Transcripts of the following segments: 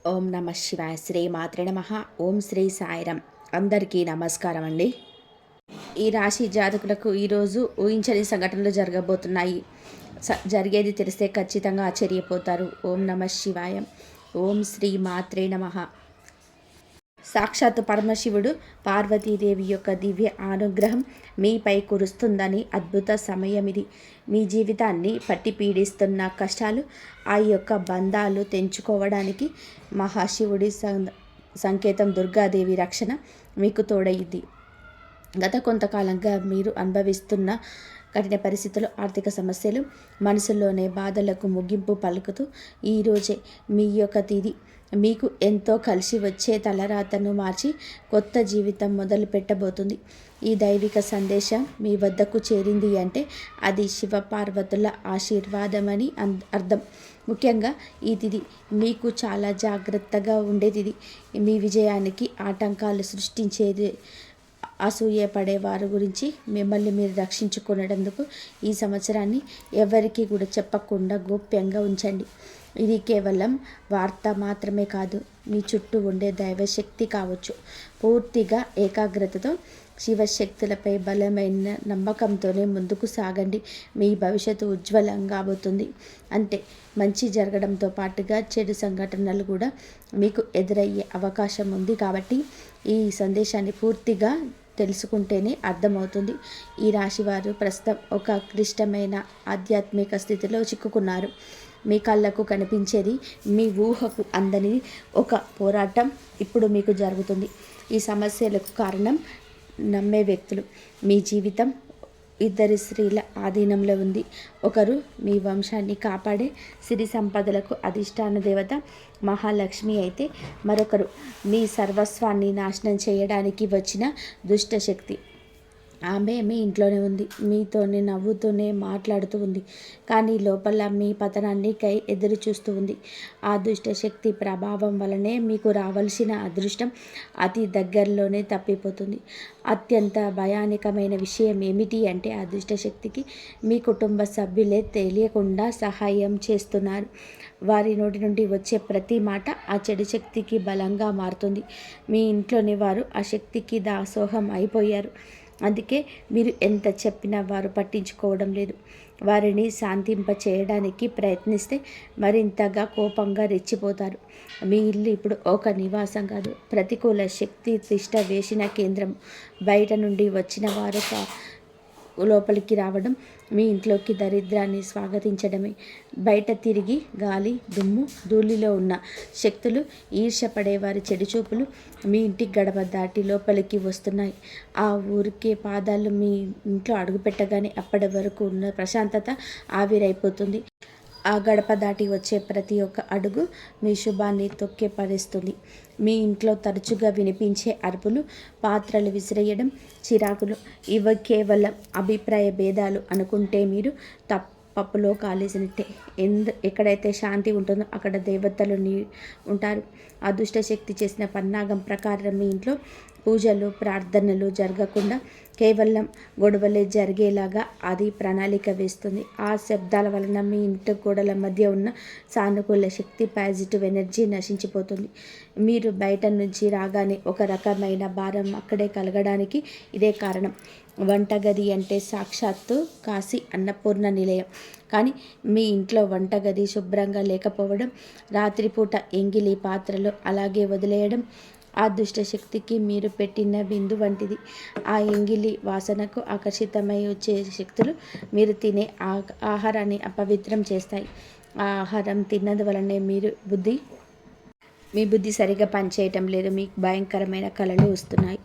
ఓం నమ శివాయ. శ్రీ మాత్రే నమ. ఓం శ్రీ సాయిరం. అందరికీ నమస్కారం అండి. ఈ రాశి జాతకులకు ఈరోజు ఊహించని సంఘటనలు జరగబోతున్నాయి. జరిగేది తెలిస్తే ఖచ్చితంగా ఆశ్చర్యపోతారు. ఓం నమ శివాయ. ఓం శ్రీ మాత్రే నమ. సాక్షాత్ పరమశివుడు పార్వతీదేవి యొక్క దివ్య అనుగ్రహం మీపై కురుస్తుందని అద్భుత సమయం ఇది. మీ జీవితాన్ని పట్టి పీడిస్తున్న కష్టాలు, ఆ యొక్క బంధాలు తెంచుకోవడానికి మహాశివుడి సంకేతం దుర్గాదేవి రక్షణ మీకు తోడైంది. గత కొంతకాలంగా మీరు అనుభవిస్తున్న కఠిన పరిస్థితులు, ఆర్థిక సమస్యలు, మనసులోనే బాధలకు ముగింపు పలుకుతూ ఈరోజే మీ యొక్క తిది మీకు ఎంతో కలిసి వచ్చే తలరాతను మార్చి కొత్త జీవితం మొదలు పెట్టబోతుంది. ఈ దైవిక సందేశం మీ వద్దకు చేరింది అంటే అది శివపార్వతుల ఆశీర్వాదమని అర్థం. ముఖ్యంగా ఈ తిది మీకు చాలా జాగ్రత్తగా ఉండేది. మీ విజయానికి ఆటంకాలు సృష్టించేది అసూయ పడేవారి గురించి మిమ్మల్ని మీరు రక్షించుకునేందుకు ఈ సంవత్సరాన్ని ఎవరికి కూడా చెప్పకుండా గోప్యంగా ఉంచండి. ఇది కేవలం వార్త మాత్రమే కాదు, మీ చుట్టూ ఉండే దైవశక్తి కావచ్చు. పూర్తిగా ఏకాగ్రతతో శివశక్తులపై బలమైన నమ్మకంతోనే ముందుకు సాగండి. మీ భవిష్యత్తు ఉజ్వలంగా అవుతుంది. అంటే మంచి జరగడంతో పాటుగా చెడు సంఘటనలు కూడా మీకు ఎదురయ్యే అవకాశం ఉంది. కాబట్టి ఈ సందేశాన్ని పూర్తిగా తెలుసుకుంటేనే అర్థమవుతుంది. ఈ రాశివారు ప్రస్తుతం ఒక క్లిష్టమైన ఆధ్యాత్మిక స్థితిలో చిక్కుకున్నారు. మీ కళ్ళకు కనిపించేది, మీ ఊహకు అందని ఒక పోరాటం ఇప్పుడు మీకు జరుగుతుంది. ఈ సమస్యలకు కారణం నమ్మే వ్యక్తులు. మీ జీవితం ఇద్దరి స్త్రీల ఆధీనంలో ఉంది. ఒకరు మీ వంశాన్ని కాపాడే సిరి సంపదలకు అధిష్టాన దేవత మహాలక్ష్మి అయితే, మరొకరు మీ సర్వస్వాన్ని నాశనం చేయడానికి వచ్చిన దుష్టశక్తి. ఆమె మీ ఇంట్లోనే ఉంది, మీతోనే నవ్వుతూనే మాట్లాడుతూ ఉంది, కానీ లోపల మీ పతనాన్ని ఎదురు చూస్తూ ఉంది. ఆ దుష్టశక్తి ప్రభావం వలనే మీకు రావాల్సిన అదృష్టం అతి దగ్గరలోనే తప్పిపోతుంది. అత్యంత భయానకమైన విషయం ఏమిటి అంటే, ఆ దుష్టశక్తికి మీ కుటుంబ సభ్యులే తెలియకుండా సహాయం చేస్తున్నారు. వారి నోటి నుండి వచ్చే ప్రతి మాట ఆ చెడు శక్తికి బలంగా మారుతుంది. మీ ఇంట్లోని వారు ఆ శక్తికి దాసోహం అయిపోయారు. అందుకే మీరు ఎంత చెప్పినా వారు పట్టించుకోవడం లేదు. వారిని శాంతింప చేయడానికి ప్రయత్నిస్తే మరింతగా కోపంగా రెచ్చిపోతారు. మీ ఇల్లు ఇప్పుడు ఒక నివాసం కాదు, ప్రతికూల శక్తి తిష్ట వేసిన కేంద్రం. బయట నుండి వచ్చిన వారు లోపలికి రావడం మీ ఇంట్లోకి దరిద్రాన్ని స్వాగతించడమే. బయట తిరిగి గాలి, దుమ్ము, ధూళిలో ఉన్న శక్తులు, ఈర్ష్యపడేవారి చెడుచూపులు మీ ఇంటి గడప దాటి లోపలికి వస్తున్నాయి. ఆ ఊరికే పాదాలు మీ ఇంట్లో అడుగుపెట్టగానే అప్పటి వరకు ఉన్న ప్రశాంతత ఆవిరైపోతుంది. ఆ గడప దాటి వచ్చే ప్రతి ఒక్క అడుగు మీ శుభాన్ని తొక్కిపడేస్తుంది. మీ ఇంట్లో తరచుగా వినిపించే అరుపులు, పాత్రలు విసిరేయడం, చిరాకులు ఇవి కేవలం అభిప్రాయ భేదాలు అనుకుంటే మీరు పప్పులో కాలేసినట్టే. ఎక్కడైతే శాంతి ఉంటుందో అక్కడ దేవతలు ఉంటారు. ఆ దుష్టశక్తి చేసిన పన్నాగం ప్రకారం మీ ఇంట్లో పూజలు, ప్రార్థనలు జరగకుండా కేవలం గొడవలే జరిగేలాగా అది ప్రణాళిక వేస్తుంది. ఆ శబ్దాల వలన మీ ఇంటి గోడల మధ్య ఉన్న సానుకూల శక్తి, పాజిటివ్ ఎనర్జీ నశించిపోతుంది. మీరు బయట నుంచి రాగానే ఒక రకమైన భారం అక్కడే కలగడానికి ఇదే కారణం. వంటగది అంటే సాక్షాత్తు కాశీ అన్నపూర్ణ నిలయం. కానీ మీ ఇంట్లో వంటగది శుభ్రంగా లేకపోవడం, రాత్రిపూట ఎంగిలి పాత్రలు అలాగే వదిలేయడం ఆ దుష్టశక్తికి మీరు పెట్టిన బిందు వంటిది. ఆ ఎంగిలి వాసనకు ఆకర్షితమై వచ్చే శక్తులు మీరు తినే ఆహారాన్ని అపవిత్రం చేస్తాయి. ఆ ఆహారం తిన్నది వలనే మీ బుద్ధి సరిగా పనిచేయటం లేదు. మీకు భయంకరమైన కళలు వస్తున్నాయి.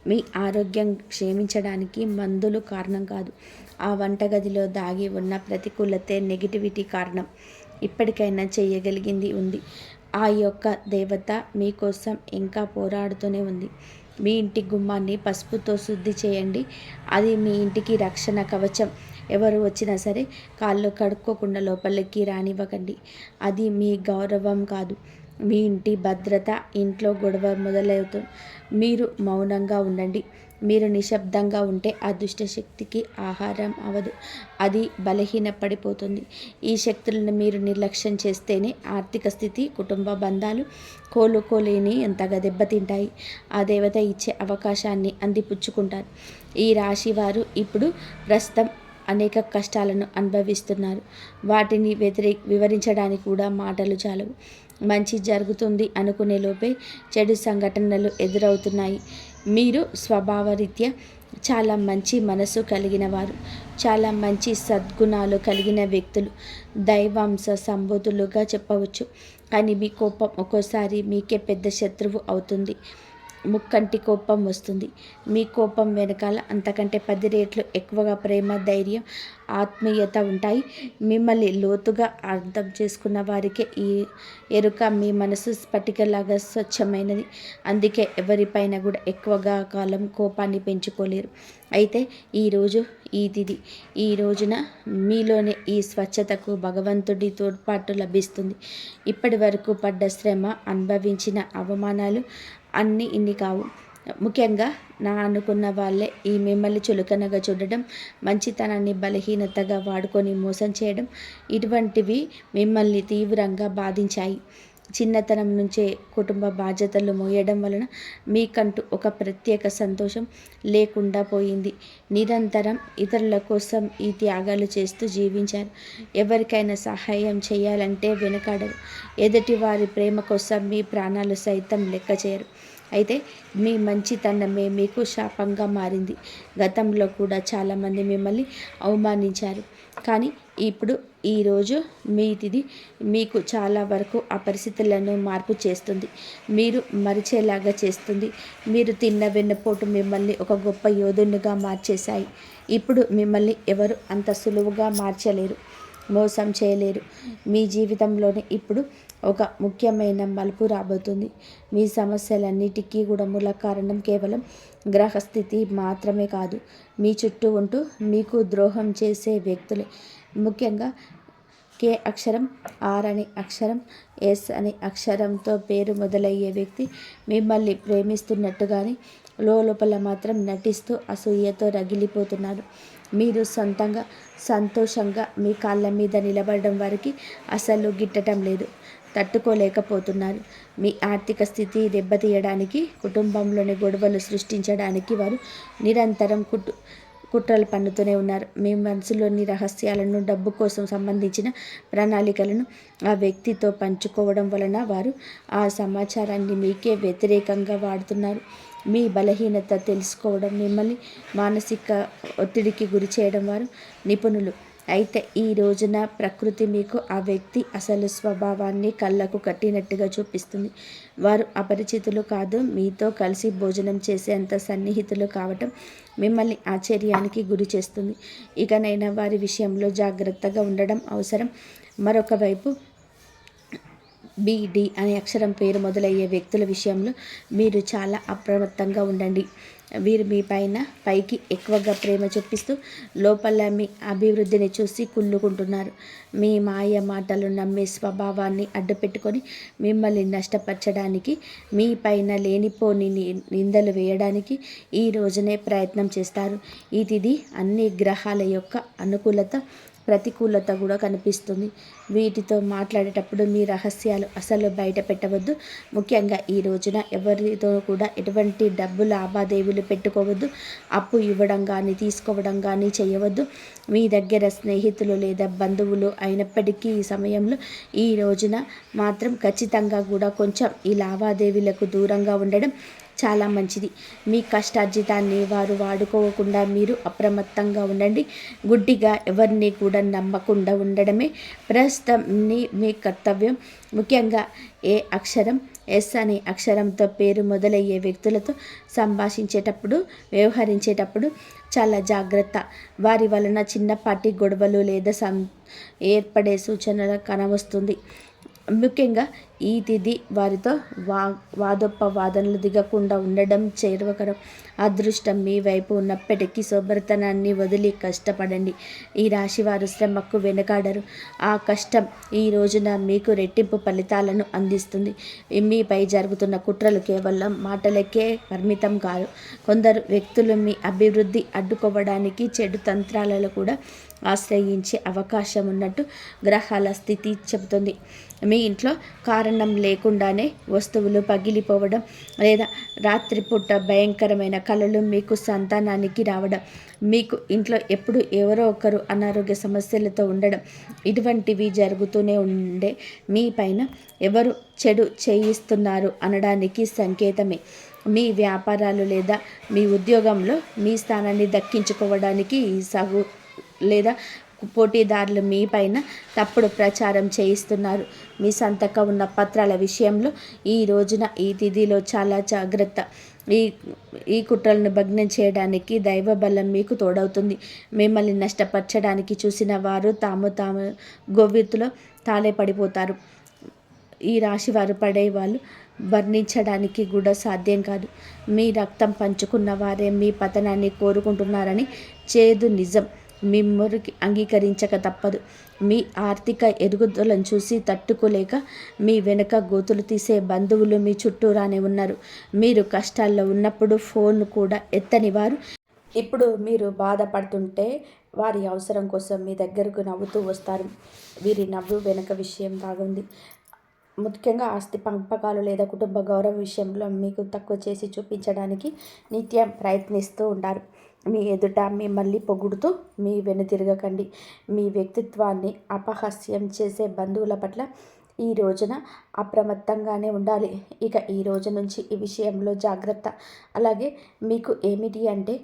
మీ ఆరోగ్యం క్షీణించడానికి మందులు కారణం కాదు, ఆ వంటగదిలో దాగి ఉన్న ప్రతికూలతే, నెగిటివిటీ కారణం. ఇప్పటికైనా చేయగలిగింది ఉంది. ఆ యొక్క దేవత మీకోసం ఇంకా పోరాడుతూనే ఉంది. మీ ఇంటి గుమ్మాన్ని పసుపుతో శుద్ధి చేయండి. అది మీ ఇంటికి రక్షణ కవచం. ఎవరు వచ్చినా సరే కాళ్ళు కడుక్కోకుండా లోపలికి రానివ్వకండి. అది మీ గౌరవం కాదు, మీ ఇంటి భద్రత. ఇంట్లో గొడవ మొదలవుతుంది, మీరు మౌనంగా ఉండండి. మీరు నిశ్శబ్దంగా ఉంటే ఆ దుష్టశక్తికి ఆహారం అవదు, అది బలహీనపడిపోతుంది. ఈ శక్తులను మీరు నిర్లక్ష్యం చేస్తేనే ఆర్థిక స్థితి, కుటుంబ బంధాలు కోలుకోలేని ఎంతగా దెబ్బతింటాయి. ఆ దేవత ఇచ్చే అవకాశాన్ని అందిపుచ్చుకుంటారు. ఈ రాశి వారు ఇప్పుడు ప్రస్తుతం అనేక కష్టాలను అనుభవిస్తున్నారు. వాటిని వివరించడానికి కూడా మాటలు చాలవు. మంచి జరుగుతుంది అనుకునే లోపే చెడు సంఘటనలు ఎదురవుతున్నాయి. మీరు స్వభావరీత్యా చాలా మంచి మనసు కలిగిన వారు, చాలా మంచి సద్గుణాలు కలిగిన వ్యక్తులు, దైవాంశ సంబోధులుగా చెప్పవచ్చు. కానీ మీ కోపం ఒక్కోసారి మీకే పెద్ద శత్రువు అవుతుంది. ముక్కంటి కోపం వస్తుంది. మీ కోపం వెనకాల అంతకంటే 10 రెట్లు ఎక్కువగా ప్రేమ, ధైర్యం, ఆత్మీయత ఉంటాయి. మిమ్మల్ని లోతుగా అర్థం చేసుకున్న వారికే ఈ ఎరుక. మీ మనసు స్ఫటికలాగా స్వచ్ఛమైనది. అందుకే ఎవరిపైన కూడా ఎక్కువగా కాలం కోపాన్ని పెంచుకోలేరు. అయితే ఈరోజు ఈ తిథి, ఈ రోజున మీలోని ఈ స్వచ్ఛతకు భగవంతుడి తోడ్పాటు లభిస్తుంది. ఇప్పటి వరకు పడ్డ శ్రమ, అనుభవించిన అవమానాలు అన్నీ ఇన్ని కావు. ముఖ్యంగా నా అనుకున్న వాళ్ళే ఈ మిమ్మల్ని చులకనగా చూడడం, మంచితనాన్ని బలహీనతగా వాడుకొని మోసం చేయడం, ఇటువంటివి మిమ్మల్ని తీవ్రంగా బాధించాయి. చిన్నతనం నుంచే కుటుంబ బాధ్యతలు మోయడం వలన మీకంటూ ఒక ప్రత్యేక సంతోషం లేకుండా పోయింది. నిరంతరం ఇతరుల కోసం ఈ త్యాగాలు చేస్తూ జీవించారు. ఎవరికైనా సహాయం చేయాలంటే వెనుకాడరు. ఎదుటి వారి ప్రేమ కోసం మీ ప్రాణాలు సైతం లెక్క చేయరు. అయితే మీ మంచితనమే మీకు శాపంగా మారింది. గతంలో కూడా చాలామంది మిమ్మల్ని అవమానించారు. కానీ ఇప్పుడు ఈరోజు మీ తిథి మీకు చాలా వరకు ఆ పరిస్థితులను మార్పు చేస్తుంది. మీరు మరిచేలాగా చేస్తుంది. మీరు తిన్న వెన్నుపోటు మిమ్మల్ని ఒక గొప్ప యోధునిగా మార్చేశాయి. ఇప్పుడు మిమ్మల్ని ఎవరు అంత సులువుగా మార్చలేరు, మోసం చేయలేరు. మీ జీవితంలోనే ఇప్పుడు ఒక ముఖ్యమైన మలుపు రాబోతుంది. మీ సమస్యలన్నిటికీ కూడా మూల కారణం కేవలం గ్రహస్థితి మాత్రమే కాదు, మీ చుట్టూ ఉంటూ మీకు ద్రోహం చేసే వ్యక్తులే. ముఖ్యంగా కే అక్షరం, ఆర్ అనే అక్షరం, ఎస్ అనే అక్షరంతో పేరు మొదలయ్యే వ్యక్తి మిమ్మల్ని ప్రేమిస్తున్నట్టుగానే లోపల మాత్రం నటిస్తూ అసూయతో రగిలిపోతున్నారు. మీరు సొంతంగా సంతోషంగా మీ కాళ్ళ మీద నిలబడడం వారికి అసలు గిట్టడం లేదు, తట్టుకోలేకపోతున్నారు. మీ ఆర్థిక స్థితి దెబ్బతీయడానికి, కుటుంబంలోని గొడవలు సృష్టించడానికి వారు నిరంతరం కుట్రలు పన్నుతూనే ఉన్నారు. మీ మనసులోని రహస్యాలను, డబ్బు కోసం సంబంధించిన ప్రణాళికలను ఆ వ్యక్తితో పంచుకోవడం వలన వారు ఆ సమాచారాన్ని మీకే వ్యతిరేకంగా వాడుతున్నారు. మీ బలహీనత తెలుసుకోవడం, మిమ్మల్ని మానసిక ఒత్తిడికి గురి చేయడం వారు నిపుణులు. అయితే ఈ రోజున ప్రకృతి మీకు ఆ వ్యక్తి అసలు స్వభావాన్ని కళ్ళకు కట్టినట్టుగా చూపిస్తుంది. వారు అపరిచితులు కాదు, మీతో కలిసి భోజనం చేసేంత సన్నిహితులు కావటం మిమ్మల్ని ఆశ్చర్యానికి గురి చేస్తుంది. ఇకనైనా వారి విషయంలో జాగ్రత్తగా ఉండడం అవసరం. మరొక వైపు బిడి అనే అక్షరం పేరు మొదలయ్యే వ్యక్తుల విషయంలో మీరు చాలా అప్రమత్తంగా ఉండండి. వీరు మీ పైకి ఎక్కువగా ప్రేమ చూపిస్తూ లోపల మీ అభివృద్ధిని చూసి కుళ్ళుకుంటున్నారు. మీ మాయ మాటలు నమ్మే స్వభావాన్ని అడ్డుపెట్టుకొని మిమ్మల్ని నష్టపరచడానికి, మీ పైన లేనిపోని నిందలు వేయడానికి ఈ రోజునే ప్రయత్నం చేస్తారు. ఈ తిథి అన్ని గ్రహాల యొక్క అనుకూలత, ప్రతికూలత కూడా కనిపిస్తుంది. వీటితో మాట్లాడేటప్పుడు మీ రహస్యాలు అసలు బయట పెట్టవద్దు. ముఖ్యంగా ఈ రోజున ఎవరితో కూడా ఎటువంటి డబ్బు లావాదేవీలు పెట్టుకోవద్దు. అప్పు ఇవ్వడం కానీ, తీసుకోవడం కానీ చేయవద్దు. మీ దగ్గర స్నేహితులు లేదా బంధువులు అయినప్పటికీ ఈ సమయంలో, ఈ రోజున మాత్రం ఖచ్చితంగా కూడా కొంచెం ఈ లావాదేవీలకు దూరంగా ఉండడం చాలా మంచిది. మీ కష్టార్జితాన్ని వారు వాడుకోకుండా మీరు అప్రమత్తంగా ఉండండి. గుడ్డిగా ఎవరిని కూడా నమ్మకుండా ఉండడమే ప్రస్తుతం మీ కర్తవ్యం. ముఖ్యంగా ఏ అక్షరం, ఎస్ అనే అక్షరంతో పేరు మొదలయ్యే వ్యక్తులతో సంభాషించేటప్పుడు, వ్యవహరించేటప్పుడు చాలా జాగ్రత్త. వారి వలన చిన్నపాటి గొడవలు లేదా ఏర్పడే సూచనల కనవస్తుంది. ముఖ్యంగా ఈ తిథి వారితో వాదోపవాదనలు దిగకుండా ఉండడం చేరువకరం. అదృష్టం మీ వైపు ఉన్నప్పటికీ సోబరితనాన్ని వదిలి కష్టపడండి. ఈ రాశి వారు శ్రమకు వెనకాడరు. ఆ కష్టం ఈ రోజున మీకు రెట్టింపు ఫలితాలను అందిస్తుంది. మీపై జరుగుతున్న కుట్రలు కేవలం మాటలకే పరిమితం కాదు. కొందరు వ్యక్తులు మీ అభివృద్ధి అడ్డుకోవడానికి చెడు తంత్రాలలో కూడా ఆశ్రయించే అవకాశం ఉన్నట్టు గ్రహాల స్థితి చెబుతుంది. మీ ఇంట్లో కారణం లేకుండానే వస్తువులు పగిలిపోవడం లేదా రాత్రిపూట భయంకరమైన కలలు మీకు సంతానానికి రావడం, మీకు ఇంట్లో ఎప్పుడు ఎవరో ఒకరు అనారోగ్య సమస్యలతో ఉండడం, ఇటువంటివి జరుగుతూనే ఉండే మీ పైన ఎవరు చెడు చేయిస్తున్నారు అనడానికి సంకేతమే. మీ వ్యాపారాలు లేదా మీ ఉద్యోగంలో మీ స్థానాన్ని దక్కించుకోవడానికి లేదా పోటీదారులు మీ పైన తప్పుడు ప్రచారం చేయిస్తున్నారు. మీ సంతకం ఉన్న పత్రాల విషయంలో ఈ రోజున ఈ తిథిలో చాలా జాగ్రత్త. ఈ కుట్రలను భగ్నం చేయడానికి దైవ బలం మీకు తోడవుతుంది. మిమ్మల్ని నష్టపరచడానికి చూసిన వారు తాము గోవితులో తాళే పడిపోతారు. ఈ రాశి వారు పడేవాళ్ళు వర్ణించడానికి కూడా సాధ్యం కాదు. మీ రక్తం పంచుకున్న వారే మీ పతనాన్ని కోరుకుంటున్నారని చేదు నిజం. మిమ్మల్ని అంగీకరించక తప్పదు. మీ ఆర్థిక ఎదుగుదలను చూసి తట్టుకోలేక మీ వెనుక గోతులు తీసే బంధువులు మీ చుట్టూరానే ఉన్నారు. మీరు కష్టాల్లో ఉన్నప్పుడు ఫోన్ కూడా ఎత్తని వారు ఇప్పుడు మీరు బాధపడుతుంటే వారి అవసరం కోసం మీ దగ్గరకు నవ్వుతూ వస్తారు. వీరి నవ్వు వెనుక విషయం బాగుంది. ముఖ్యంగా ఆస్తి పంపకాలు లేదా కుటుంబ గౌరవ విషయంలో మీకు తక్కువ చేసి చూపించడానికి నిత్యం ప్రయత్నిస్తూ ఉంటారు. మీ ఎదుట మిమ్మల్ని పొగుడుతూ మీ వెనుతిరగకండి. మీ వ్యక్తిత్వాన్ని అపహాస్యం చేసే బంధువుల పట్ల ఈ రోజున అప్రమత్తంగానే ఉండాలి. ఇక ఈ రోజు నుంచి ఈ విషయంలో జాగ్రత్త. అలాగే మీకు ఏమిటి అంటే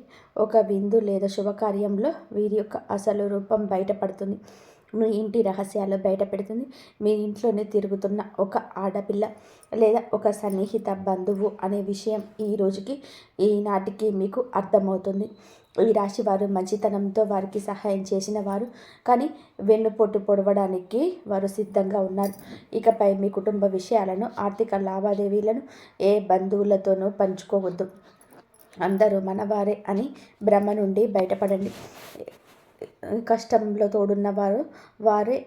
ఒక విందు లేదా శుభకార్యంలో వీరి యొక్క అసలు రూపం బయటపడుతుంది. మీ ఇంటి రహస్యాలు బయటపెడుతుంది. మీ ఇంట్లోనే తిరుగుతున్న ఒక ఆడపిల్ల లేదా ఒక సన్నిహిత బంధువు అనే విషయం ఈనాటికి మీకు అర్థమవుతుంది. ఈ రాశి వారు మంచితనంతో వారికి సహాయం చేసిన వారు, కానీ వెన్నుపోటు పొడవడానికి వారు సిద్ధంగా ఉన్నారు. ఇకపై మీ కుటుంబ విషయాలను, ఆర్థిక లావాదేవీలను ఏ బంధువులతోనూ పంచుకోవద్దు. అందరూ మనవారే అని భ్రమ నుండి బయటపడండి. కష్టంలో తోడున్న వారే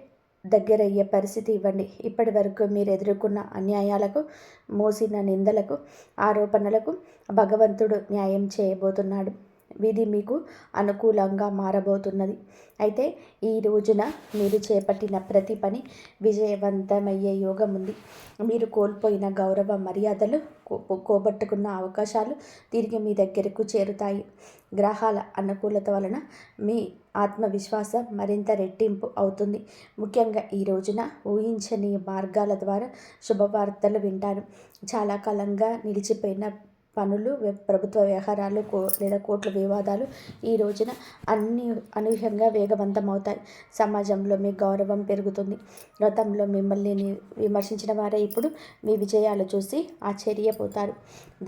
దగ్గరయ్యే పరిస్థితి ఇవ్వండి. ఇప్పటి వరకు మీరు ఎదుర్కొన్న అన్యాయాలకు, మోసిన నిందలకు, ఆరోపణలకు భగవంతుడు న్యాయం చేయబోతున్నాడు. విధి మీకు అనుకూలంగా మారబోతున్నది. అయితే ఈ రోజున మీరు చేపట్టిన ప్రతి పని విజయవంతమయ్యే యోగం ఉంది. మీరు కోల్పోయిన గౌరవ మర్యాదలు, పోగొట్టుకున్న అవకాశాలు తిరిగి మీ దగ్గరకు చేరుతాయి. గ్రహాల అనుకూలత వలన మీ ఆత్మవిశ్వాసం మరింత రెట్టింపు అవుతుంది. ముఖ్యంగా ఈ రోజున ఊహించని మార్గాల ద్వారా శుభవార్తలు వింటారు. చాలా కాలంగా నిలిచిపోయిన పనులు, ప్రభుత్వ వ్యవహారాలు లేదా కోర్టుల వివాదాలు ఈ రోజున అనూహ్యంగా వేగవంతమవుతాయి. సమాజంలో మీ గౌరవం పెరుగుతుంది. గతంలో మిమ్మల్ని విమర్శించిన వారే ఇప్పుడు మీ విజయాలు చూసి ఆశ్చర్యపోతారు.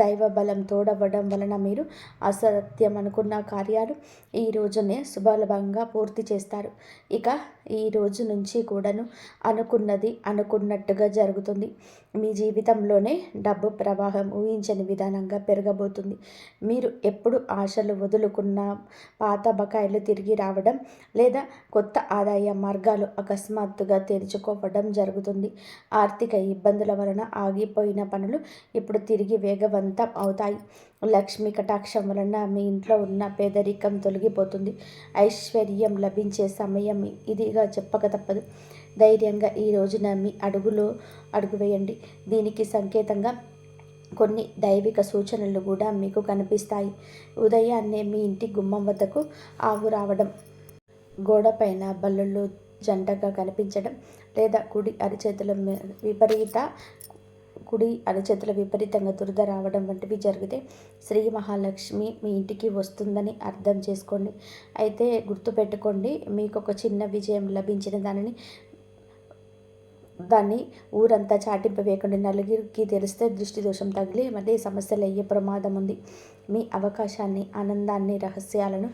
దైవ బలం తోడవడం వలన మీరు అసత్యం అనుకున్న కార్యాలు ఈ రోజునే సులభంగా పూర్తి చేస్తారు. ఇక ఈ రోజు నుంచి కూడాను అనుకున్నది అనుకున్నట్టుగా జరుగుతుంది. మీ జీవితంలోనే డబ్బు ప్రవాహం ఊహించని విధానంగా పెరగబోతుంది. మీరు ఎప్పుడు ఆశలు వదులుకున్న పాత బకాయిలు తిరిగి రావడం లేదా కొత్త ఆదాయ మార్గాలు అకస్మాత్తుగా తెరుచుకోవడం జరుగుతుంది. ఆర్థిక ఇబ్బందుల వలన ఆగిపోయిన పనులు ఇప్పుడు తిరిగి వేగవంతం అవుతాయి. లక్ష్మీ కటాక్షం వలన మీ ఇంట్లో ఉన్న పేదరికం తొలగిపోతుంది. ఐశ్వర్యం లభించే సమయం ఇదిగా చెప్పక తప్పదు. ధైర్యంగా ఈ రోజున మీ అడుగు వేయండి. దీనికి సంకేతంగా కొన్ని దైవిక సూచనలు కూడా మీకు కనిపిస్తాయి. ఉదయాన్నే మీ ఇంటి గుమ్మం వద్దకు ఆవు రావడం, గోడపైన బల్లులు జంటగా కనిపించడం లేదా కుడి అరచేతుల విపరీతంగా దురద రావడం వంటివి జరిగితే శ్రీ మహాలక్ష్మి మీ ఇంటికి వస్తుందని అర్థం చేసుకోండి. అయితే గుర్తుపెట్టుకోండి, మీకు ఒక చిన్న విజయం లభించిన దాన్ని ఊరంతా చాటింపవేయకుండా నలుగురికి తెలిస్తే దృష్టి దోషం తగిలి మళ్ళీ సమస్యలు అయ్యే ప్రమాదం ఉంది. మీ అవకాశాన్ని, ఆనందాన్ని, రహస్యాలను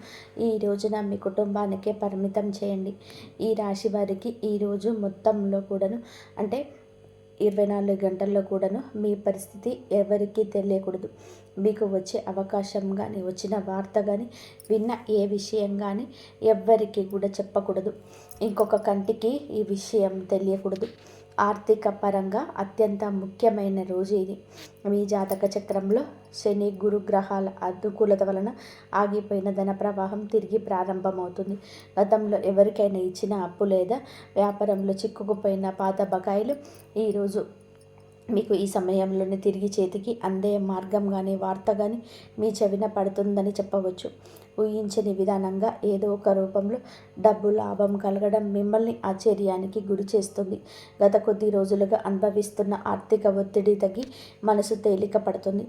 ఈ రోజున మీ కుటుంబానికే పరిమితం చేయండి. ఈ రాశి వారికి ఈ రోజు మొత్తంలో కూడాను అంటే 24 గంటల్లో కూడాను మీ పరిస్థితి ఎవరికీ తెలియకూడదు. మీకు వచ్చే అవకాశం కానీ, వచ్చిన వార్త కానీ, విన్న ఏ విషయం కానీ ఎవ్వరికి కూడా చెప్పకూడదు. ఇంకొక కంటికి ఈ విషయం తెలియకూడదు. ఆర్థిక పరంగా అత్యంత ముఖ్యమైన రోజు ఇది. మీ జాతక చక్రంలో శని గురు గ్రహాల అనుకూలత వలన ఆగిపోయిన ధన ప్రవాహం తిరిగి ప్రారంభమవుతుంది. గతంలో ఎవరికైనా ఇచ్చిన అప్పు లేదా వ్యాపారంలో చిక్కుకుపోయిన పాత బకాయిలు ఈరోజు మీకు ఈ సమయంలోనే తిరిగి చేతికి అందే మార్గం కానీ, వార్త కానీ మీ చెవిన పడుతుందని చెప్పవచ్చు. ఊహించని విధానంగా ఏదో ఒక రూపంలో డబ్బు లాభం కలగడం మిమ్మల్ని ఆశ్చర్యానికి గురి చేస్తుంది. గత కొద్ది రోజులుగా అనుభవిస్తున్న ఆర్థిక ఒత్తిడి తగ్గి మనసు తేలిక పడుతుంది.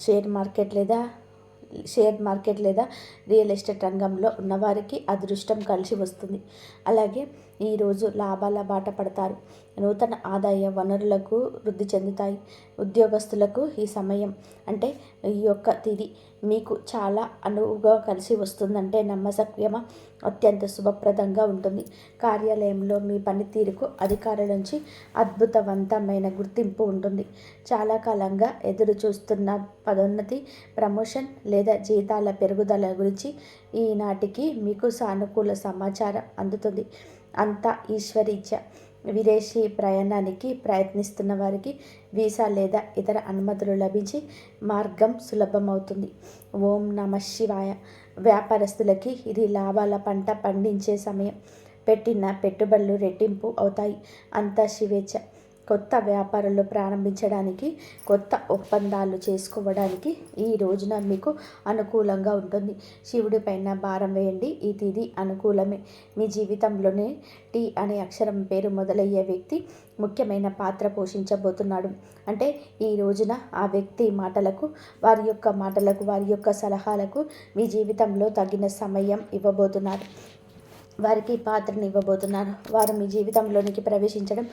షేర్ మార్కెట్ లేదా రియల్ ఎస్టేట్ రంగంలో ఉన్నవారికి అదృష్టం కలిసి వస్తుంది. అలాగే ఈరోజు లాభాల బాట పడతారు. నూతన ఆదాయ వనరులకు వృద్ధి చెందుతాయి. ఉద్యోగస్తులకు ఈ సమయం అంటే ఈ యొక్క తిథి మీకు చాలా అనువుగా కలిసి వస్తుందంటే నమ్మశక్యమా, అత్యంత శుభప్రదంగా ఉంటుంది. కార్యాలయంలో మీ పనితీరుకు అధికారుల నుంచి అద్భుతవంతమైన గుర్తింపు ఉంటుంది. చాలా కాలంగా ఎదురు చూస్తున్న పదోన్నతి, ప్రమోషన్ లేదా జీతాల పెరుగుదల గురించి ఈనాటికి మీకు సానుకూల సమాచారం అందుతుంది. అంతా ఈశ్వరీచ్ఛ. విదేశీ ప్రయాణానికి ప్రయత్నిస్తున్న వారికి వీసా లేదా ఇతర అనుమతులు లభించి మార్గం సులభమవుతుంది. ఓం నమ శివాయ. వ్యాపారస్తులకి ఇది లాభాల పంట పండించే సమయం. పెట్టిన పెట్టుబడులు రెట్టింపు అవుతాయి. అంతా శివేచ్ఛ. కొత్త వ్యాపారాలు ప్రారంభించడానికి, కొత్త ఒప్పందాలు చేసుకోవడానికి ఈ రోజున మీకు అనుకూలంగా ఉంటుంది. శివుడి పైన భారం వేయండి. ఈ తిథి అనుకూలమే. మీ జీవితంలోనే టీ అనే అక్షరం పేరు మొదలయ్యే వ్యక్తి ముఖ్యమైన పాత్ర పోషించబోతున్నాడు. అంటే ఈ రోజున ఆ వ్యక్తి మాటలకు, వారి యొక్క సలహాలకు మీ జీవితంలో తగిన సమయం ఇవ్వబోతున్నారు. వారికి పాత్రను ఇవ్వబోతున్నారు. వారు మీ జీవితంలోనికి ప్రవేశించడం,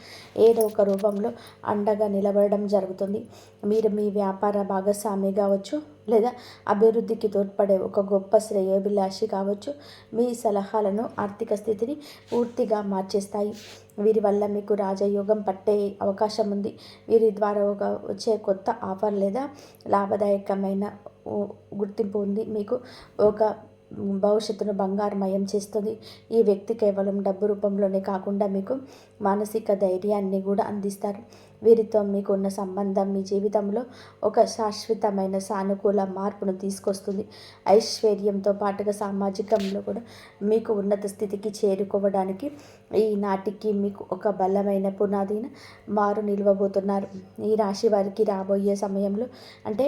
ఏదో ఒక రూపంలో అండగా నిలబడడం జరుగుతుంది. మీరు మీ వ్యాపార భాగస్వామి కావచ్చు, లేదా అభివృద్ధికి తోడ్పడే ఒక గొప్ప శ్రేయోభిలాషి కావచ్చు. మీ సలహాలను ఆర్థిక స్థితిని పూర్తిగా మార్చేస్తాయి. వీరి వల్ల మీకు రాజయోగం పట్టే అవకాశం ఉంది. వీరి ద్వారా వచ్చే కొత్త ఆఫర్ లేదా లాభదాయకమైన గుర్తింపు ఉంది. మీకు ఒక భవిష్యత్తును బంగారుమయం చేస్తుంది. ఈ వ్యక్తి కేవలం డబ్బు రూపంలోనే కాకుండా మీకు మానసిక ధైర్యాన్ని కూడా అందిస్తారు. వీరితో మీకు ఉన్న సంబంధం మీ జీవితంలో ఒక శాశ్వతమైన సానుకూల మార్పును తీసుకొస్తుంది. ఐశ్వర్యంతో పాటుగా సామాజికంలో కూడా మీకు ఉన్నత స్థితికి చేరుకోవడానికి ఈనాటికి మీకు ఒక బలమైన పునాదిన మారు నిలవబోతున్నారు. ఈ రాశి వారికి రాబోయే సమయంలో అంటే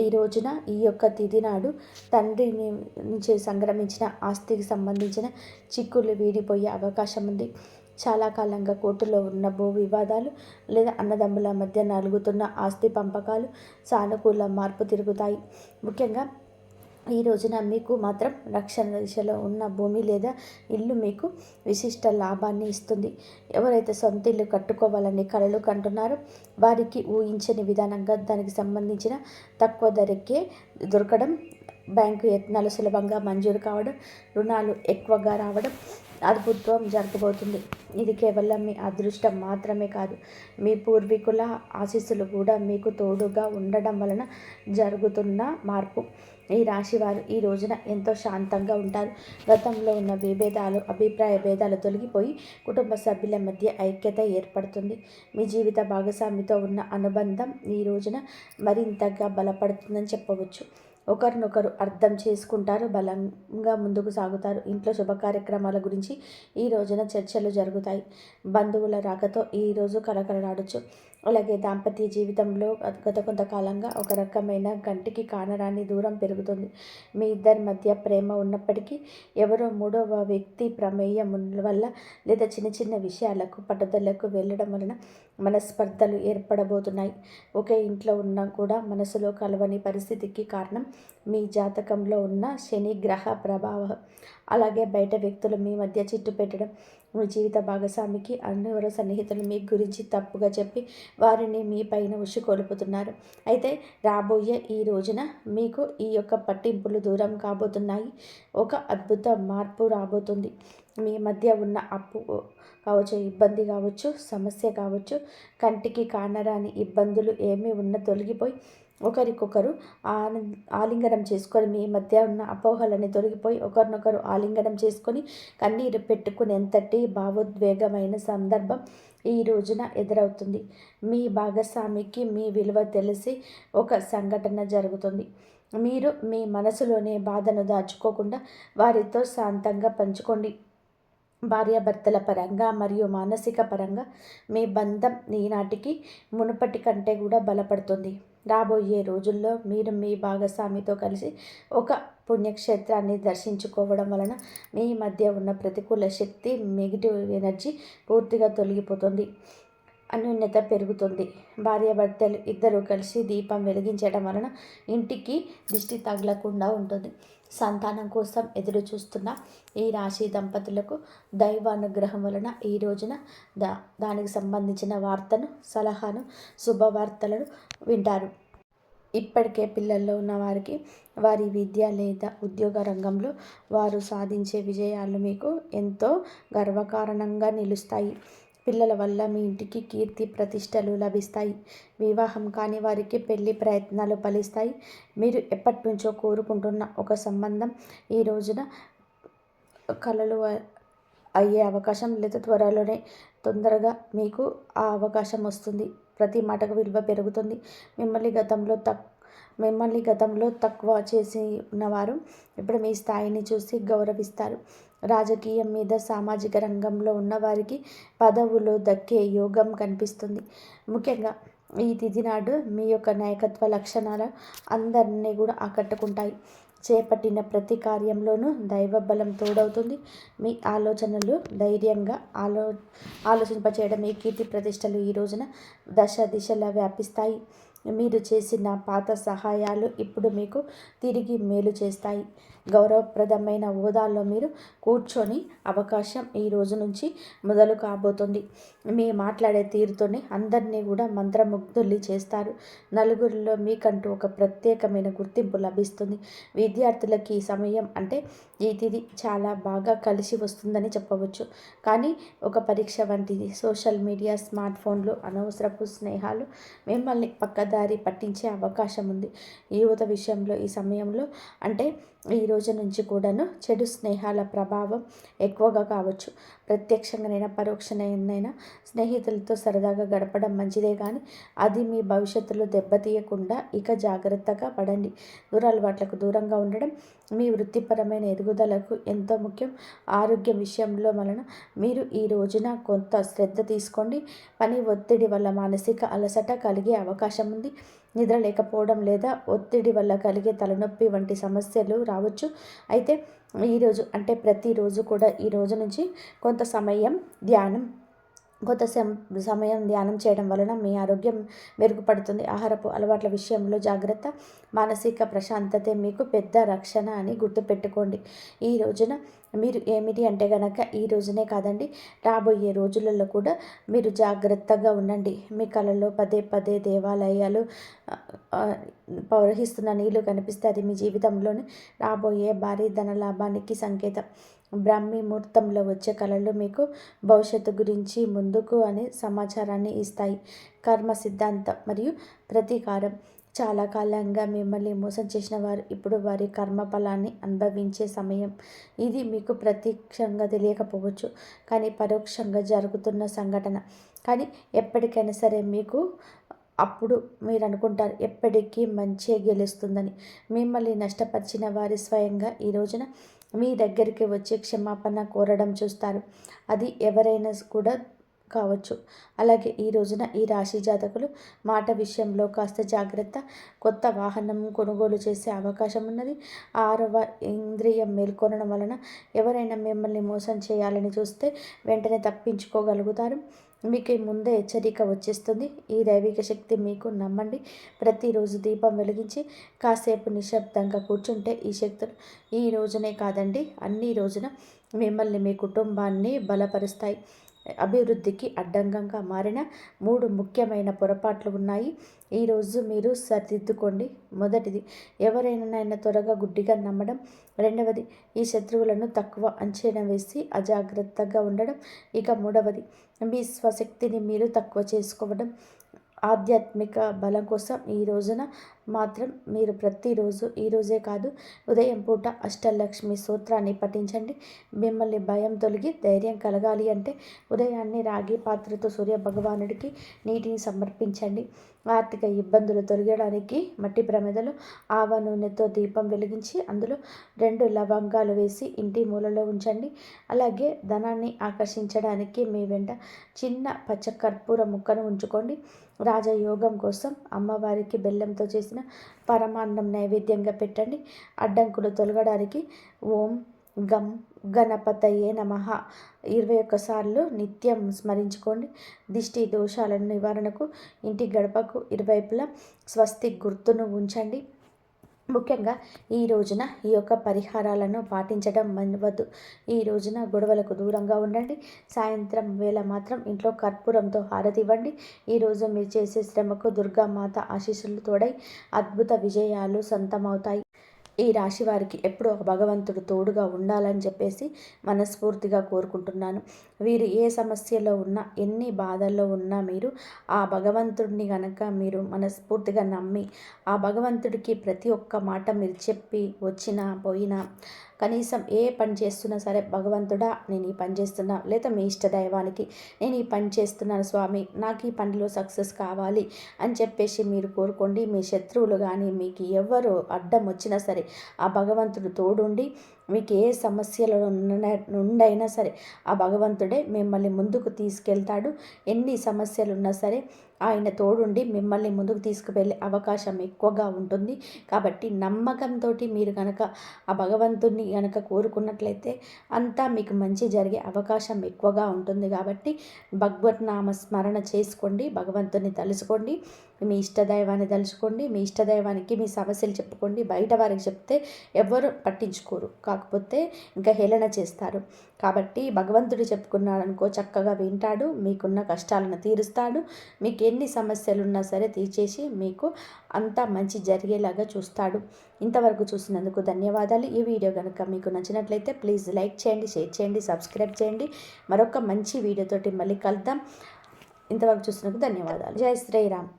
ఈ రోజున ఈ యొక్క తిథి నాడు తండ్రి నుంచి సంక్రమించిన ఆస్తికి సంబంధించిన చిక్కులు వీడిపోయే అవకాశం ఉంది. చాలా కాలంగా కోర్టులో ఉన్న భూ వివాదాలు లేదా అన్నదమ్ముల మధ్య నలుగుతున్న ఆస్తి పంపకాలు సానుకూల మార్పు తిరుగుతాయి. ముఖ్యంగా ఈ రోజున మీకు మాత్రం రక్షణ దిశలో ఉన్న భూమి లేదా ఇల్లు మీకు విశిష్ట లాభాన్ని ఇస్తుంది. ఎవరైతే సొంత ఇల్లు కట్టుకోవాలని కలలు కంటున్నారో వారికి ఊహించని విధానంగా దానికి సంబంధించిన తక్కువ ధరకే దొరకడం, బ్యాంకు యత్నాలు సులభంగా మంజూరు కావడం, రుణాలు ఎక్కువగా రావడం అద్భుతం జరగబోతుంది. ఇది కేవలం మీ అదృష్టం మాత్రమే కాదు, మీ పూర్వీకుల ఆశీస్సులు కూడా మీకు తోడుగా ఉండడం వలన జరుగుతున్న మార్పు. ఈ రాశి వారు ఈ రోజున ఎంతో శాంతంగా ఉంటారు. గతంలో ఉన్న విభేదాలు, అభిప్రాయ భేదాలు తొలగిపోయి కుటుంబ సభ్యుల మధ్య ఐక్యత ఏర్పడుతుంది. మీ జీవిత భాగస్వామితో ఉన్న అనుబంధం ఈ రోజున మరింతగా బలపడుతుందని చెప్పవచ్చు. ఒకరినొకరు అర్థం చేసుకుంటారు, బలంగా ముందుకు సాగుతారు. ఇంట్లో శుభ కార్యక్రమాల గురించి ఈ రోజున చర్చలు జరుగుతాయి. బంధువుల రాకతో ఈరోజు కలకలలాడచ్చు. అలాగే దాంపత్య జీవితంలో గత కొంతకాలంగా ఒక రకమైన కంటికి కానరాని దూరం పెరుగుతుంది. మీ ఇద్దరి మధ్య ప్రేమ ఉన్నప్పటికీ ఎవరో మూడవ వ్యక్తి ప్రమేయం వల్ల లేదా చిన్న చిన్న విషయాలకు పట్టుదలకు వెళ్ళడం వలన మనస్పర్ధలు ఏర్పడబోతున్నాయి. ఒకే ఇంట్లో ఉన్నా కూడా మనసులో కలవని పరిస్థితికి కారణం మీ జాతకంలో ఉన్న శని గ్రహ ప్రభావం. అలాగే బయట వ్యక్తులు మీ మధ్య చిట్టు పెట్టడం, మీ జీవిత భాగస్వామికి ఎవరో సన్నిహితులు మీ గురించి తప్పుగా చెప్పి వారిని మీ పైన ఉసిగొల్పుతున్నారు. అయితే రాబోయే ఈ రోజున మీకు ఈ యొక్క పట్టింపులు దూరం కాబోతున్నాయి. ఒక అద్భుత మార్పు రాబోతుంది. మీ మధ్య ఉన్న అప్పు కావచ్చు, ఇబ్బంది కావచ్చు, సమస్య కావచ్చు, కంటికి కానరాని ఇబ్బందులు ఏమీ ఉన్నా తొలగిపోయి ఒకరికొకరు ఆలింగనం చేసుకొని, మీ మధ్య ఉన్న అపోహలని తొలగిపోయి ఒకరినొకరు ఆలింగనం చేసుకొని కన్నీరు పెట్టుకునేంతటి భావోద్వేగమైన సందర్భం ఈ రోజున ఎదురవుతుంది. మీ భాగస్వామికి మీ విలువ తెలిసి ఒక సంఘటన జరుగుతుంది. మీరు మీ మనసులోనే బాధను దాచుకోకుండా వారితో శాంతంగా పంచుకోండి. భార్యాభర్తల పరంగా మరియు మానసిక పరంగా మీ బంధం ఈనాటికి మునుపటి కంటే కూడా బలపడుతుంది. రాబోయే రోజుల్లో మీరు మీ భాగస్వామితో కలిసి ఒక పుణ్యక్షేత్రాన్ని దర్శించుకోవడం వలన మీ మధ్య ఉన్న ప్రతికూల శక్తి, నెగిటివ్ ఎనర్జీ పూర్తిగా తొలగిపోతుంది. అన్యోన్యత పెరుగుతుంది. భార్యాభర్తలు ఇద్దరూ కలిసి దీపం వెలిగించడం వలన ఇంటికి దిష్టి తగలకుండా ఉంటుంది. సంతానం కోసం ఎదురు చూస్తున్న ఈ రాశి దంపతులకు దైవానుగ్రహం వలన ఈ రోజున దానికి సంబంధించిన వార్తను, సలహాను, శుభవార్తలను వింటారు. ఇప్పటికే పిల్లల్లో ఉన్న వారికి వారి విద్య లేదా ఉద్యోగ రంగంలో వారు సాధించే విజయాలు మీకు ఎంతో గర్వకారణంగా నిలుస్తాయి. పిల్లల వల్ల మీ ఇంటికి కీర్తి ప్రతిష్టలు లభిస్తాయి. వివాహం కాని వారికి పెళ్లి ప్రయత్నాలు ఫలిస్తాయి. మీరు ఎప్పటి నుంచో కోరుకుంటున్న ఒక సంబంధం ఈ రోజున కలలు అయ్యే అవకాశం, లేదా త్వరలోనే తొందరగా మీకు ఆ అవకాశం వస్తుంది. ప్రతి మాటకు విలువ పెరుగుతుంది. మిమ్మల్ని గతంలో తక్కువ చేసి ఉన్నవారు ఇప్పుడు మీ స్థాయిని చూసి గౌరవిస్తారు. రాజకీయం మీద, సామాజిక రంగంలో ఉన్నవారికి పదవులు దక్కే యోగం కనిపిస్తుంది. ముఖ్యంగా ఈ తిథి నాడు మీ యొక్క నాయకత్వ లక్షణాలు అందరినీ కూడా ఆకట్టుకుంటాయి. చేపట్టిన ప్రతి కార్యంలోనూ దైవబలం తోడవుతుంది. మీ ఆలోచనలు ధైర్యంగా ఆలోచింపచేయడం, మీ కీర్తి ప్రతిష్టలు ఈ రోజున దశ దిశలా వ్యాపిస్తాయి. మీరు చేసిన పాత సహాయాలు ఇప్పుడు మీకు తిరిగి మేలు చేస్తాయి. గౌరవప్రదమైన హోదాలో మీరు కూర్చొని అవకాశం ఈ రోజు నుంచి మొదలు కాబోతుంది. మీ మాట్లాడే తీరుతోనే అందరినీ కూడా మంత్రముగ్ధుల్ని చేస్తారు. నలుగురిలో మీకంటూ ఒక ప్రత్యేకమైన గుర్తింపు లభిస్తుంది. విద్యార్థులకి ఈ సమయం అంటే ఈ తిథి చాలా బాగా కలిసి వస్తుందని చెప్పవచ్చు. కానీ ఒక పరీక్ష వంటిది. సోషల్ మీడియా, స్మార్ట్ ఫోన్లు, అనవసరపు స్నేహాలు మిమ్మల్ని పక్కదారి పట్టించే అవకాశం ఉంది. యువత విషయంలో ఈ సమయంలో అంటే ఈ రోజు నుంచి కూడాను చెడు స్నేహాల ప్రభావం ఎక్కువగా కావచ్చు. ప్రత్యక్షంగానైనా పరోక్షంగానైనా స్నేహితులతో సరదాగా గడపడం మంచిదే, కానీ అది మీ భవిష్యత్తులో దెబ్బతీయకుండా ఇక జాగ్రత్తగా పడండి. దురలవాట్లకు దూరంగా ఉండడం మీ వృత్తిపరమైన ఎదుగుదలకు ఎంతో ముఖ్యం. ఆరోగ్యం విషయంలో వలన మీరు ఈ రోజున కొంత శ్రద్ధ తీసుకోండి. పని ఒత్తిడి వల్ల మానసిక అలసట కలిగే అవకాశం ఉంది. నిద్ర లేకపోవడం లేదా ఒత్తిడి వల్ల కలిగే తలనొప్పి వంటి సమస్యలు రావచ్చు. అయితే ఈరోజు అంటే ప్రతిరోజు కూడా ఈ రోజు నుంచి కొంత సమయం ధ్యానం చేయడం వలన మీ ఆరోగ్యం మెరుగుపడుతుంది. ఆహారపు అలవాట్ల విషయంలో జాగ్రత్త, మానసిక ప్రశాంతతే మీకు పెద్ద రక్షణ అని గుర్తుపెట్టుకోండి. ఈ రోజున మీరు ఏమిటి అంటే గనక ఈ రోజునే కాదండి, రాబోయే రోజులలో కూడా మీరు జాగ్రత్తగా ఉండండి. మీ కళలో పదే పదే దేవాలయాలు ప్రవహిస్తున్న నీళ్లు కనిపిస్తే అది మీ జీవితంలోని రాబోయే భారీ ధన లాభానికి సంకేతం. బ్రాహ్మీ ముహూర్తంలో వచ్చే కళలు మీకు భవిష్యత్తు గురించి ముందుకు అనే సమాచారాన్ని ఇస్తాయి. కర్మ సిద్ధాంతం మరియు ప్రతీకారం. చాలా కాలంగా మిమ్మల్ని మోసం చేసిన వారు ఇప్పుడు వారి కర్మ ఫలాన్ని అనుభవించే సమయం. ఇది మీకు ప్రత్యక్షంగా తెలియకపోవచ్చు, కానీ పరోక్షంగా జరుగుతున్న సంఘటన. కానీ ఎప్పటికైనా సరే మీకు అప్పుడు మీరు అనుకుంటారు ఎప్పటికీ మంచే గెలుస్తుందని. మిమ్మల్ని నష్టపరిచిన వారి స్వయంగా ఈ రోజున మీ దగ్గరికి వచ్చి క్షమాపణ కోరడం చూస్తారు. అది ఎవరైనా కూడా కావచ్చు. అలాగే ఈ రోజున ఈ రాశి జాతకులు మాట విషయంలో కాస్త జాగ్రత్త. కొత్త వాహనం కొనుగోలు చేసే అవకాశం ఉన్నది. 6వ ఇంద్రియం మేల్కొనడం వలన ఎవరైనా మిమ్మల్ని మోసం చేయాలని చూస్తే వెంటనే తప్పించుకోగలుగుతారు. మీకు ముందే హెచ్చరిక వచ్చేస్తుంది. ఈ దైవిక శక్తి మీకు నమ్మండి. ప్రతిరోజు దీపం వెలిగించి కాసేపు నిశ్శబ్దంగా కూర్చుంటే ఈ శక్తులు ఈ రోజునే కాదండి అన్ని రోజున మిమ్మల్ని, మీ కుటుంబాన్ని బలపరుస్తాయి. అభివృద్ధికి అడ్డంకంగా మారిన 3 ముఖ్యమైన పొరపాట్లు ఉన్నాయి. ఈరోజు మీరు సరిదిద్దుకోండి. మొదటిది, ఎవరైనా త్వరగా గుడ్డిగా నమ్మడం. రెండవది, ఈ శత్రువులను తక్కువ అంచనా వేసి అజాగ్రత్తగా ఉండడం. ఇక మూడవది, మీ స్వశక్తిని మీరు తక్కువ చేసుకోవడం. ఆధ్యాత్మిక బలం కోసం ఈ రోజున మాత్రం మీరు ప్రతిరోజు, ఈరోజే కాదు, ఉదయం పూట అష్టలక్ష్మి స్తోత్రాన్ని పఠించండి. మిమ్మల్ని భయం తొలగి ధైర్యం కలగాలి అంటే ఉదయాన్నే రాగి పాత్రతో సూర్య భగవానుడికి నీటిని సమర్పించండి. ఆర్థిక ఇబ్బందులు తొలగడానికి మట్టి ప్రమిదలో ఆవ నూనెతో దీపం వెలిగించి అందులో 2 లవంగాలు వేసి ఇంటి మూలలో ఉంచండి. అలాగే ధనాన్ని ఆకర్షించడానికి మీ వెంట చిన్న పచ్చ కర్పూర ముక్కను ఉంచుకోండి. రాజయోగం కోసం అమ్మవారికి బెల్లంతో చేసిన పరమాన్నం నైవేద్యంగా పెట్టండి. అడ్డంకులు తొలగడానికి ఓం గం గణపతయే నమః 21 సార్లు నిత్యం స్మరించుకోండి. దిష్టి దోషాల నివారణకు ఇంటి గడపకు ఇరువైపులా స్వస్తి గుర్తును ఉంచండి. ముఖ్యంగా ఈ రోజున ఈ యొక్క పరిహారాలను పాటించడం మర్చిపోవద్దు. ఈ రోజున గొడవలకు దూరంగా ఉండండి. సాయంత్రం వేళ మాత్రం ఇంట్లో కర్పూరంతో హారతి ఇవ్వండి. ఈరోజు మీరు చేసే శ్రమకు దుర్గామాత ఆశీస్సులు తోడై అద్భుత విజయాలు సొంతమవుతాయి. ఈ రాశి వారికి ఎప్పుడూ భగవంతుడు తోడుగా ఉండాలని చెప్పేసి మనస్ఫూర్తిగా కోరుకుంటున్నాను. వీరు ఏ సమస్యలో ఉన్నా, ఎన్ని బాధల్లో ఉన్నా మీరు ఆ భగవంతుడిని గనక మీరు మనస్ఫూర్తిగా నమ్మి ఆ భగవంతుడికి ప్రతి ఒక్క మాట మీరు చెప్పి వచ్చినా పోయినా కనీసం ఏ పని చేస్తున్నా సరే, భగవంతుడా నేను ఈ పని చేస్తున్నా, లేదా మీ ఇష్ట దైవానికి నేను ఈ పని చేస్తున్నాను స్వామి, నాకు ఈ పనిలో సక్సెస్ కావాలి అని చెప్పేసి మీరు కోరుకోండి. మీ శత్రువులు కానీ మీకు ఎవరు అడ్డం వచ్చినా సరే ఆ భగవంతుడు తోడుండి మీకు ఏ సమస్యల నుండైనా సరే ఆ భగవంతుడే మిమ్మల్ని ముందుకు తీసుకెళ్తాడు. ఎన్ని సమస్యలు ఉన్నా సరే ఆయన తోడుండి మిమ్మల్ని ముందుకు తీసుకువెళ్ళే అవకాశం ఎక్కువగా ఉంటుంది. కాబట్టి నమ్మకంతో మీరు కనుక ఆ భగవంతుడిని కనుక కోరుకున్నట్లయితే అంతా మీకు మంచి జరిగే అవకాశం ఎక్కువగా ఉంటుంది. కాబట్టి భగవద్నామ స్మరణ చేసుకోండి, భగవంతుని తలుచుకోండి, మీ ఇష్టదైవాన్ని తలుచుకోండి. మీ ఇష్టదైవానికి మీ సమస్యలు చెప్పుకోండి. బయట వారికి చెప్తే ఎవ్వరు పట్టించుకోరు, కాకపోతే ఇంకా హేళన చేస్తారు. కాబట్టి భగవంతుడు చెప్పుకున్నాడు అనుకో, చక్కగా వింటాడు, మీకున్న కష్టాలను తీరుస్తాడు. మీకు ఎన్ని సమస్యలు ఉన్నా సరే తీర్చేసి మీకు అంతా మంచి జరిగేలాగా చూస్తాడు. ఇంతవరకు చూసినందుకు ధన్యవాదాలు. ఈ వీడియో కనుక మీకు నచ్చినట్లయితే ప్లీజ్ లైక్ చేయండి, షేర్ చేయండి, సబ్స్క్రైబ్ చేయండి. మరొక మంచి వీడియోతోటి మళ్ళీ కలుద్దాం. ఇంతవరకు చూసినందుకు ధన్యవాదాలు. జై శ్రీరామ్.